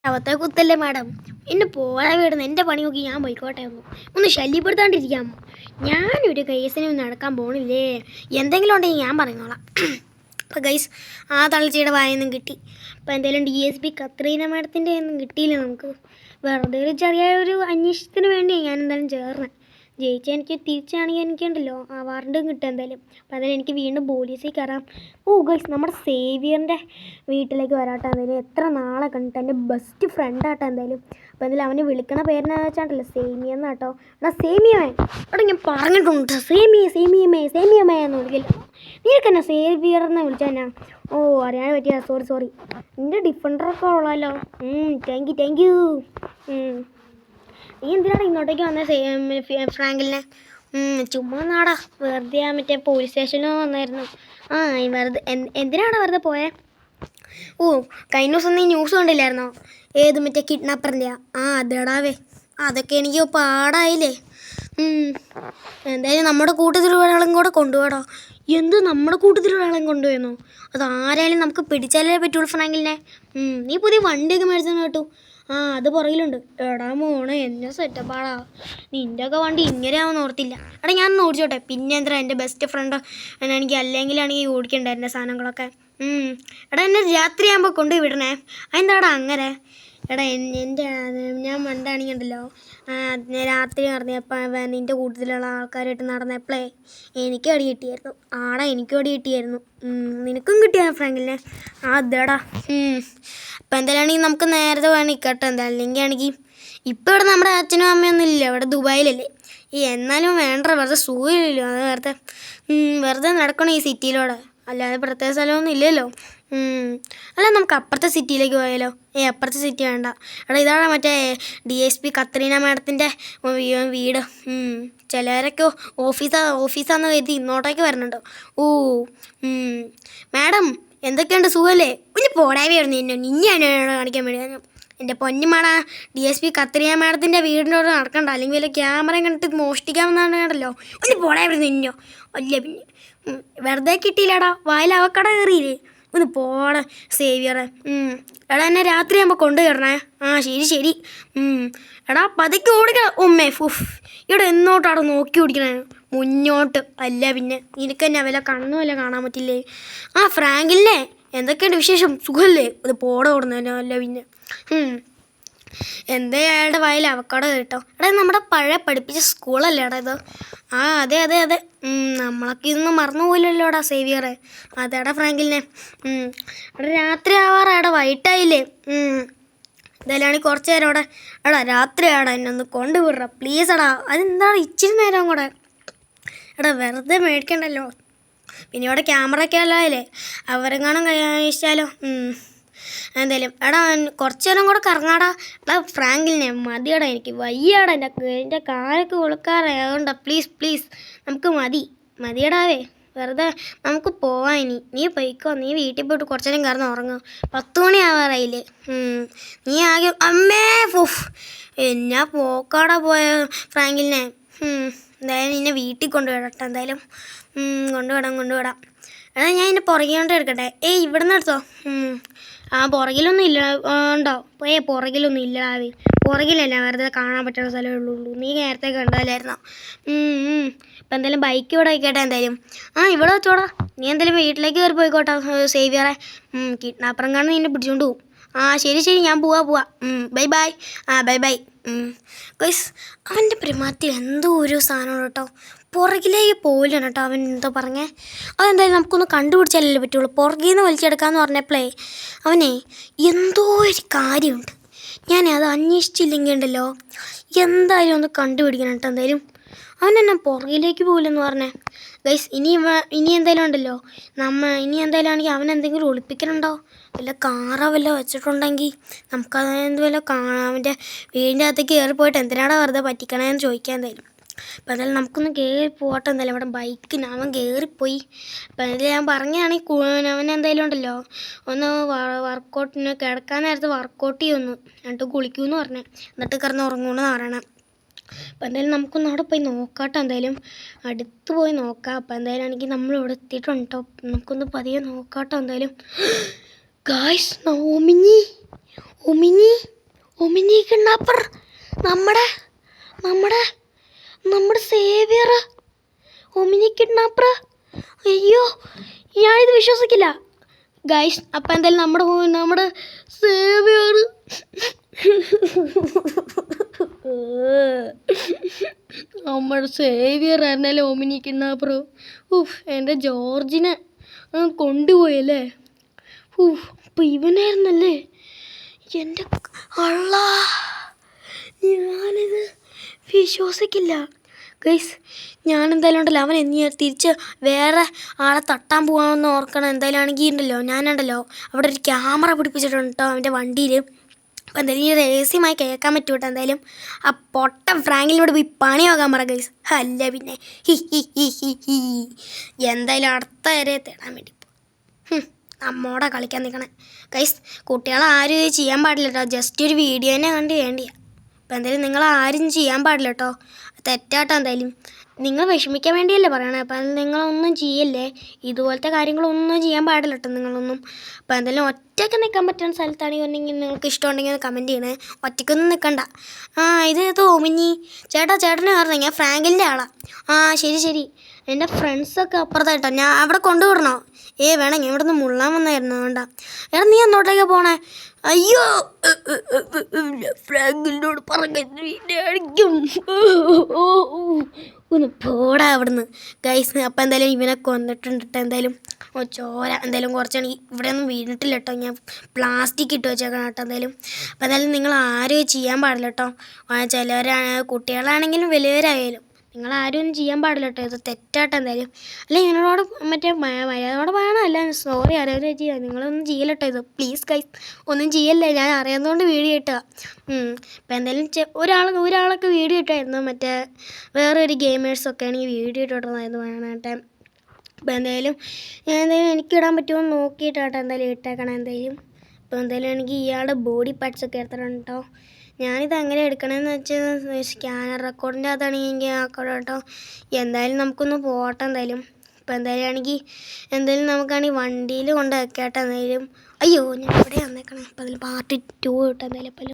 അവത്തെ കുത്തല്ലേ madam, എന്നെ പോരാ വീടുന്നു. എൻ്റെ പണി നോക്കി ഞാൻ പോയിക്കോട്ടെ. ഒന്ന് ശല്യപ്പെടുത്താണ്ടിരിക്കാമോ? ഞാനൊരു കേസിന് നടക്കാൻ പോണില്ലേ. എന്തെങ്കിലും ഉണ്ടെങ്കിൽ ഞാൻ പറയുന്നോളാം. അപ്പോൾ ഗൈസ്, ആ തള്ളിച്ചയുടെ വായൊന്നും കിട്ടി. അപ്പോൾ എന്തായാലും DSP കത്രീന മാഡത്തിൻ്റെ ഒന്നും കിട്ടിയില്ല നമുക്ക്. വെറുതെ ഒരു ചെറിയൊരു അന്വേഷണത്തിന് വേണ്ടിയാണ് ഞാൻ എന്തായാലും ചേർന്നത്. ജയിച്ചാൽ എനിക്ക് തിരിച്ചാണെങ്കിൽ എനിക്കുണ്ടല്ലോ അവാർഡും കിട്ടും എന്തായാലും. അപ്പോൾ അതിൽ എനിക്ക് വീണ്ടും പോലീസിൽ കയറാം. ഗൈസ്, നമ്മുടെ സേവിയറിൻ്റെ വീട്ടിലേക്ക് വരാട്ടോ. എന്തായാലും എത്ര നാളെ കണ്ടിട്ട് എൻ്റെ ബെസ്റ്റ് ഫ്രണ്ടാട്ടോ എന്തായാലും. അപ്പോൾ എന്തായാലും അവനെ വിളിക്കണ പേരെന്ന് വെച്ചാണ്ടല്ലോ സേമിയെന്ന് കേട്ടോ. എടാ സേമിയമേ, എടാ ഞാൻ പറഞ്ഞിട്ടുണ്ട് സേമിയമേ എന്ന് വിളിക്കില്ല. നിനക്കെന്നാ സേവിയർ എന്ന് വിളിച്ചാൽ എന്നാ? അറിയാൻ പറ്റിയ സോറി. നിൻ്റെ ഡിഫൻഡറൊക്കെ ഉള്ളല്ലോ. Thank you. നീ എന്തിനാണ് ഇങ്ങോട്ടേക്ക് വന്ന ഫ്രാങ്കിലിനെ? ചുമ്മാ നാടാ, വെറുതെ മറ്റേ പോലീസ് സ്റ്റേഷനിൽ വന്നായിരുന്നു. വെറുതെ എന്തിനാണ് വെറുതെ പോയേ? കഴിഞ്ഞ ദിവസം നീ ന്യൂസ് കണ്ടില്ലായിരുന്നോ? ഏത് മറ്റേ കിഡ്നാപ്പറിൻ്റെയാ? അതെടാവേ, അതൊക്കെ എനിക്ക് പാടായില്ലേ. എന്തായാലും നമ്മുടെ കൂട്ടത്തിലൊരാളും കൂടെ കൊണ്ടുപോടാ. നമ്മുടെ കൂട്ടത്തിലൊരാളും കൊണ്ടുപോയെന്നോ? അത് ആരായാലും നമുക്ക് പിടിച്ചാലേ പറ്റുള്ളൂ ഫ്രാങ്കിലിനെ. നീ പുതിയ വണ്ടിയൊക്കെ മേടിച്ചെന്ന് കേട്ടു. അത് പുറകിലുണ്ട്. എടാ മോനെ, എന്നെ സെറ്റപ്പാടാ. നിൻ്റെ ഒക്കെ വണ്ടി ഇങ്ങനെയാവുമെന്ന് ഓർത്തില്ല. എടാ ഞാൻ ഓടിച്ചോട്ടെ. പിന്നെ എന്താ, എൻ്റെ ബെസ്റ്റ് ഫ്രണ്ട് എനിക്ക് അല്ലെങ്കിലാണെങ്കിൽ ഓടിക്കണ്ടേ എൻ്റെ സാധനങ്ങളൊക്കെ. എടാ എന്നെ രാത്രിയാകുമ്പോൾ കൊണ്ടുപോയി വിടണേ. അതെന്താടാ അങ്ങനെ? എടാ ഞാൻ മണ്ടാണെങ്കിൽ ഉണ്ടല്ലോ, രാത്രി നടന്നപ്പോൾ നിൻ്റെ കൂട്ടത്തിലുള്ള ആൾക്കാരായിട്ട് നടന്നപ്പോഴേ എനിക്ക് അടി കിട്ടിയായിരുന്നു. എനിക്കും അടി കിട്ടിയായിരുന്നു. നിനക്കും കിട്ടിയാ ഫ്രാങ്കിലിനെ? അതെടാ. അപ്പം എന്തായാലും നമുക്ക് നേരത്തെ വേണം നിൽക്കട്ടെ. അല്ലെങ്കിൽ ആണെങ്കിൽ ഇപ്പം ഇവിടെ നമ്മുടെ അച്ഛനും അമ്മയൊന്നും ഇല്ല, ഇവിടെ ദുബായിലല്ലേ. എന്നാലും വേണ്ട, വെറുതെ സുഖമില്ലല്ലോ. അത് വെറുതെ നടക്കണം ഈ സിറ്റിയിലൂടെ, അല്ലാതെ പ്രത്യേക സ്ഥലമൊന്നും ഇല്ലല്ലോ. അല്ല, നമുക്ക് അപ്പുറത്തെ സിറ്റിയിലേക്ക് പോയാലോ? അപ്പുറത്തെ സിറ്റി വേണ്ട. എടാ ഇതാണ് മറ്റേ DSP കത്രീന മാഡത്തിൻ്റെ വീട്. ചിലരൊക്കെ ഓഫീസാന്ന് കരുതി ഇങ്ങോട്ടേക്ക് വരുന്നുണ്ട്. മാഡം എന്തൊക്കെയുണ്ട്, സുഖമല്ലേ? പിന്നെ പോടായിരുന്നു നിന്നെയാണ് കാണിക്കാൻ വേണ്ടി. എൻ്റെ പൊന്നുമാണ, DSP കത്രീന മാഡത്തിൻ്റെ വീടിനോട് നടക്കണ്ട, അല്ലെങ്കിൽ വല്ല ക്യാമറയും കണ്ടിട്ട് മോഷ്ടിക്കാമെന്നാണ് കേട്ടല്ലോ. ഒന്ന് പോടായിരുന്നു നിന്നോ. അല്ല പിന്നെ വെറുതെ കിട്ടിയില്ലടാ, വായിൽ അവക്കട കയറിയില്ലേ. ഒന്ന് പോടാ സേവിയറെ. എടാ എന്നെ രാത്രിയാകുമ്പോൾ കൊണ്ടുവരണേ. ശരി. എടാ പതുക്കെ ഓടിക്കണം. ഇവിടെ എന്നോട്ടാടോ നോക്കി ഓടിക്കണേ? മുന്നോട്ട്. അല്ല പിന്നെ നിനക്ക് തന്നെ വല്ല കണ്ണുമല്ല കാണാൻ പറ്റില്ലേ? ഫ്രാങ്കിലിനെ എന്തൊക്കെയുണ്ട് വിശേഷം? സുഖമല്ലേ? അത് പോടെ ഓടുന്നതന്നെ. അല്ല പിന്നെ എന്താ അയാളുടെ വായിൽ അവക്കട കേട്ടോ. എടാ നമ്മുടെ പഴയ പഠിപ്പിച്ച സ്കൂളല്ലേ എടാ ഇത്? അതെ. നമ്മളൊക്കെ ഇതൊന്നും മറന്നു പോയില്ലല്ലോടാ സേവിയറെ. അതെടാ ഫ്രാങ്കിലിനെ. എടാ രാത്രി ആവാറാടാ, വൈകിട്ടായില്ലേ? എന്തായാലും കുറച്ച് നേരം അവിടെ. എടാ രാത്രിയാടാ, എന്നെ ഒന്ന് കൊണ്ടുവിടറ പ്ലീസ്. എടാ അതെന്താണ് ഇച്ചിരി നേരം കൂടെ? എടാ വെറുതെ മേടിക്കണ്ടല്ലോ. പിന്നെ ഇവിടെ ക്യാമറ ഒക്കെ അല്ലേ, അവരെങ്ങാനും കഴിച്ചാലോ. എന്തായാലും എടാ കുറച്ച് നേരം കൂടെ കറങ്ങാടാ. എടാ ഫ്രാങ്കിലിനെ മതിയടാ, എനിക്ക് വയ്യാടാ, എൻ്റെ കാലൊക്കെ ഉളുക്കാറായതുകൊണ്ടാ. പ്ലീസ് നമുക്ക് മതിയടാവേ. വെറുതെ നമുക്ക് പോവാം. നീ പോയിക്കോ. നീ വീട്ടിൽ പോയിട്ട് കുറച്ച് നേരം കറന്ന് ഉറങ്ങുക. 10 മണി ആവാറായില്ലേ? നീ ആകെ അമ്മേ എന്നാ പോക്കാടാ പോയ ഫ്രാങ്കിലിനെ. എന്തായാലും നിന്നെ വീട്ടിൽ കൊണ്ടുവിടട്ടെ. എന്തായാലും കൊണ്ടുവിടാം. എടാ ഞാൻ ഇതിൻ്റെ പുറകിലോട്ട് എടുക്കട്ടെ? ഇവിടെ നിന്ന് എടുത്തോ. പുറകിലൊന്നും ഇല്ല ഉണ്ടോ? പുറകിലൊന്നും ഇല്ലാവേ. പുറകിലല്ല, വെറുതെ കാണാൻ പറ്റുന്ന സ്ഥലമേ ഉള്ളൂ. നീ നേരത്തെ കണ്ടല്ലായിരുന്നോ? ഇപ്പം എന്തായാലും ബൈക്ക് ഇവിടെ വയ്ക്കട്ടെ. എന്തായാലും ഇവിടെ വെച്ചോടാ. നീ എന്തായാലും വീട്ടിലേക്ക് കയറി പോയിക്കോട്ടെ സേവിയറെ. കിഡ്നാപ്പറും കാണുന്ന നിന്നെ പിടിച്ചോണ്ട് പോവും. ശരി ഞാൻ പോവാ. ബൈ. ബൈ. ഗൈസ്, അവൻ്റെ പെരുമാറ്റി എന്തോ ഒരു സാധനമാണ് കേട്ടോ. പുറകിലേക്ക് പോയില്ല കേട്ടോ അവൻ. എന്തോ പറഞ്ഞേ? അതെന്തായാലും നമുക്കൊന്ന് കണ്ടുപിടിച്ചാലല്ലേ പറ്റുള്ളൂ. പുറകിൽ നിന്ന് വലിച്ചെടുക്കാമെന്ന് പറഞ്ഞപ്പോഴേ അവനെ എന്തോ ഒരു കാര്യമുണ്ട്. ഞാൻ അത് അന്വേഷിച്ചില്ലെങ്കിൽ ഉണ്ടല്ലോ, എന്തായാലും ഒന്ന് കണ്ടുപിടിക്കണം കേട്ടോ. എന്തായാലും അവൻ എന്നെ പുറകിലേക്ക് പോകില്ലെന്ന് പറഞ്ഞേ. ഗൈസ്, ഇനി എന്തായാലും ഉണ്ടല്ലോ, ഇനി എന്തായാലും ആണെങ്കിൽ അവൻ എന്തെങ്കിലും ഒളിപ്പിക്കലുണ്ടോ? വല്ല കാറോ വല്ല വെച്ചിട്ടുണ്ടെങ്കിൽ നമുക്കത് വല്ല അവൻ്റെ വീടിൻ്റെ അകത്തേക്ക് കയറിപ്പോയിട്ട് എന്തിനാടാ വെറുതെ പറ്റിക്കണേന്ന് ചോദിക്കാൻ. എന്തായാലും അപ്പം എന്തായാലും നമുക്കൊന്ന് കയറി പോകട്ടെ. എന്തായാലും അവിടെ ബൈക്കിന് അവൻ കയറിപ്പോയി. അപ്പം എന്തായാലും ഞാൻ പറഞ്ഞാണെങ്കിൽ അവൻ എന്തായാലും ഉണ്ടല്ലോ ഒന്ന് വർക്കൗട്ടിന് കിടക്കാൻ നേരത്ത് വർക്കൗട്ട് ചെയ്യുമെന്ന്, എന്നിട്ട് കുളിക്കുമെന്ന് പറഞ്ഞേ, എന്നിട്ട് കിടന്ന് ഉറങ്ങുമെന്ന് പറയണം. അപ്പം എന്തായാലും നമുക്കൊന്ന് അവിടെ പോയി നോക്കാട്ടോ. എന്തായാലും അടുത്ത് പോയി നോക്കാം. അപ്പം എന്തായാലും ആണെങ്കിൽ നമ്മളിവിടെ എത്തിയിട്ടുണ്ട് കേട്ടോ. നമുക്കൊന്ന് പതിയെ നോക്കാട്ടോ. എന്തായാലും ഗായ്സ്, ഒമിനി ഒമിനി കിഡ്നാപ്പർ നമ്മുടെ നമ്മുടെ നമ്മുടെ സേവിയർ ഒമിനി കിഡ്നാപ്പർ. അയ്യോ ഞാനിത് വിശ്വസിക്കില്ല ഗൈസ്. അപ്പം എന്തായാലും നമ്മുടെ സേവിയർ നമ്മുടെ സേവിയർ ആയിരുന്നല്ലേ ഒമിനി കിഡ്നാപ്പർ. എൻ്റെ ജോർജിനെ കൊണ്ടുപോയല്ലേ. അപ്പം ഇവനായിരുന്നല്ലേ എൻ്റെ അള്ളാ. ഞാനിത് വിശ്വസിക്കില്ല ഗൈസ്. ഞാനെന്തായാലും ഉണ്ടല്ലോ അവൻ തിരിച്ച് വേറെ ആളെ തട്ടാൻ പോകാമെന്ന് ഓർക്കണം. എന്തായാലും ആണെങ്കിൽ ഉണ്ടല്ലോ ഞാനുണ്ടല്ലോ അവിടെ ഒരു ക്യാമറ പിടിപ്പിച്ചിട്ടുണ്ട് കേട്ടോ അവൻ്റെ വണ്ടിയിൽ. അപ്പോൾ എന്തായാലും ഈ രഹസ്യമായി കേൾക്കാൻ പറ്റും കേട്ടോ. എന്തായാലും ആ പൊട്ട ഫ്രാങ്കിലൂടെ പോയി പണിയാകാൻ പറ ഗൈസ്. അല്ല പിന്നെ he he he he he. എന്തായാലും അടുത്ത വരെ തേടാൻ വേണ്ടി നമ്മോടെ കളിക്കാൻ നിൽക്കണേ ഗൈസ്. കുട്ടികളെ ആരും ഇത് ചെയ്യാൻ പാടില്ല കേട്ടോ. ജസ്റ്റ് ഒരു വീഡിയോ തന്നെ കണ്ട് വേണ്ടിയാണ്. അപ്പോൾ എന്തായാലും നിങ്ങൾ ആരും ചെയ്യാൻ പാടില്ല കേട്ടോ. തെറ്റാട്ടോ. എന്തായാലും നിങ്ങൾ വിഷമിക്കാൻ വേണ്ടിയല്ലേ പറയണേ. അപ്പം നിങ്ങളൊന്നും ചെയ്യല്ലേ. ഇതുപോലത്തെ കാര്യങ്ങളൊന്നും ചെയ്യാൻ പാടില്ല കേട്ടോ നിങ്ങളൊന്നും. അപ്പോൾ എന്തായാലും ഒറ്റയ്ക്ക് നിൽക്കാൻ പറ്റുന്ന സ്ഥലത്താണെങ്കിൽ നിങ്ങൾക്ക് ഇഷ്ടമുണ്ടെങ്കിൽ ഒന്ന് കമൻറ്റ് ചെയ്യണേ. ഒറ്റയ്ക്കൊന്നും നിൽക്കണ്ട. ഇത് ഒമിനി ചേട്ടനെ പറഞ്ഞേ ഞാൻ ഫ്രാങ്കിൻ്റെ ആളാണ്. ശരി എൻ്റെ ഫ്രണ്ട്സൊക്കെ അപ്പുറത്തായിട്ടോ. ഞാൻ അവിടെ കൊണ്ടുവിടണോ? വേണം ഞാൻ ഇവിടെ നിന്ന് മുള്ളാൻ വന്നായിരുന്നു. വേണ്ട എടാ നീ എന്നോട്ടേക്കാ പോണേ? അയ്യോ ഫ്രാങ്കിനോട് പറഞ്ഞിരിക്കും. ഒന്ന് പോടാ അവിടുന്ന് ഗൈസ്. അപ്പം എന്തായാലും ഇവനെ കൊന്നിട്ടുണ്ട് കേട്ടോ. എന്തായാലും ചോര എന്തായാലും കുറച്ചാണെങ്കിൽ ഇവിടെ ഒന്നും വീണിട്ടില്ല കേട്ടോ. ഞാൻ പ്ലാസ്റ്റിക് ഇട്ട് വെച്ചേക്കണം കേട്ടോ. എന്തായാലും അപ്പം എന്തായാലും നിങ്ങൾ ആരും ചെയ്യാൻ പാടില്ല കേട്ടോ. കുട്ടികളാണെങ്കിലും വലിയവരായാലും നിങ്ങളാരും ഒന്നും ചെയ്യാൻ പാടില്ല കേട്ടോ. ഇത് തെറ്റാട്ടോ. എന്തായാലും അല്ല ഇവനോട് മറ്റേ മര്യാദയോടെ പറയണം. അല്ല സോറി അറിയാതെ ചെയ്യാം. നിങ്ങളൊന്നും ചെയ്യല്ല കേട്ടോ. ഇത് പ്ലീസ് ഗൈസ് ഒന്നും ചെയ്യല്ലേ. ഞാൻ അറിയാവുന്നതുകൊണ്ട് വീഡിയോ ഇട്ടുക. ഇപ്പം എന്തായാലും ഒരാളൊക്കെ വീഡിയോ ഇട്ടായിരുന്നു. മറ്റേ വേറെ ഒരു ഗെയിമേഴ്സൊക്കെ ആണെങ്കിൽ വീഡിയോ ഇട്ടിട്ടുണ്ടായിരുന്നു വേണേട്ടെ. അപ്പോൾ എന്തായാലും എനിക്കിടാൻ പറ്റുമോ എന്ന് നോക്കിയിട്ടാട്ടോ എന്തായാലും ഇട്ടേക്കണം. ഇപ്പോൾ എന്തായാലും എനിക്ക് ഇയാളുടെ ബോഡി പാർട്സൊക്കെ എടുത്തിട്ടുണ്ട് കേട്ടോ. ഞാനിത് എങ്ങനെ എടുക്കണമെന്ന് വെച്ചാൽ സ്കാനർ റെക്കോർഡിൻ്റെ അതാണെങ്കിൽ ആക്കണം കേട്ടോ. എന്തായാലും നമുക്കൊന്ന് പോകട്ടെ. എന്തായാലും ഇപ്പോൾ എന്തായാലും നമുക്കാണെങ്കിൽ വണ്ടിയിൽ കൊണ്ട് വെക്കട്ടെ. എന്തായാലും അയ്യോ ഞാൻ ഇവിടെ വന്നേക്കണം. അപ്പോൾ അതിൽ പാർട്ട് 2 കിട്ടും എന്തായാലും.